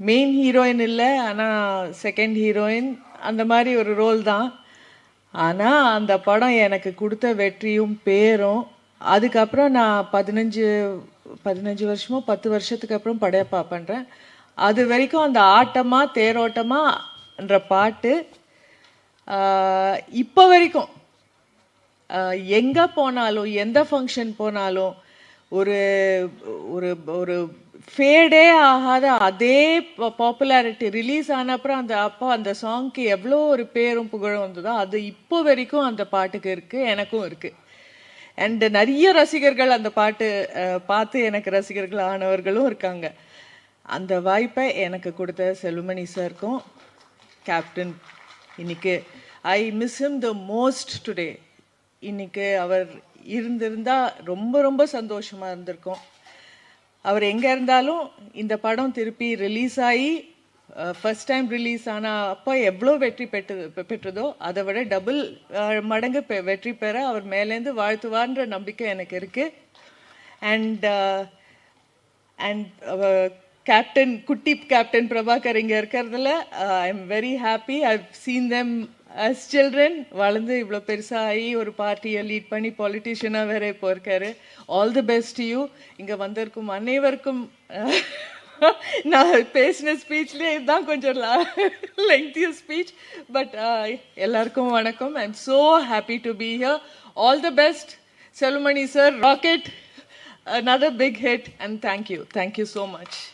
Main heroine இல்லை, ஆனால் second heroine அந்த மாதிரி ஒரு ரோல் தான். ஆனால் அந்த படம் எனக்கு கொடுத்த வெற்றியும் பேரும், அதுக்கப்புறம் நான் 15 வருஷமோ 10 வருஷத்துக்கு அப்புறம் படையப்பா பண்ணுறேன். அது வரைக்கும் அந்த ஆட்டமா தேரோட்டமான்ற பாட்டு இப்போ வரைக்கும் எங்கே போனாலும் எந்த ஃபங்க்ஷன் போனாலும் ஒரு ஒரு ஒரு ஃபேடே ஆகாத அதே பாப்புலாரிட்டி ரிலீஸ் ஆன அப்புறம் அந்த சாங்க்கு எவ்வளோ ஒரு பேரும் புகழும் வந்ததோ அது இப்போ வரைக்கும் அந்த பாட்டுக்கு இருக்குது, எனக்கும் இருக்குது. அண்ட் நிறைய ரசிகர்கள் அந்த பாட்டு பார்த்து எனக்கு ரசிகர்கள் ஆனவர்களும் இருக்காங்க. அந்த வாய்ப்பை எனக்கு கொடுத்த செல்வமணி சாருக்கும் கேப்டன், இன்னைக்கு I miss him the most today. இன்னைக்கு அவர் இருந்திருந்தா ரொம்ப ரொம்ப சந்தோஷமாக இருந்திருக்கும். அவர் எங்கே இருந்தாலும் இந்த படம் திருப்பி ரிலீஸ் ஆகி ஃபர்ஸ்ட் டைம் ரிலீஸ் ஆனால் அப்போ எவ்வளோ வெற்றி பெற்றதோ அதை விட டபுள் மடங்கு வெற்றி பெற அவர் மேலேருந்து வாழ்த்துவார்ன்ற நம்பிக்கை எனக்கு இருக்குது. அண்ட் கேப்டன், குட்டி கேப்டன் பிரபாகர் இங்கே இருக்கிறதுல I am very happy. I seen them as children, வளர்ந்து இவ்வளோ பெருசாகி ஒரு பார்ட்டியை லீட் பண்ணி பாலிட்டிஷியனாக வேற இப்போ இருக்காரு. All the best you. இங்கே வந்திருக்கும் அனைவருக்கும் நான் பேசின ஸ்பீச்லேயே இதுதான் கொஞ்சம் லெங்க்திய ஸ்பீச், பட் எல்லாருக்கும் வணக்கம். I am so happy to be here. All the best Selvamani sir. Rocket, another big hit, and thank you so much.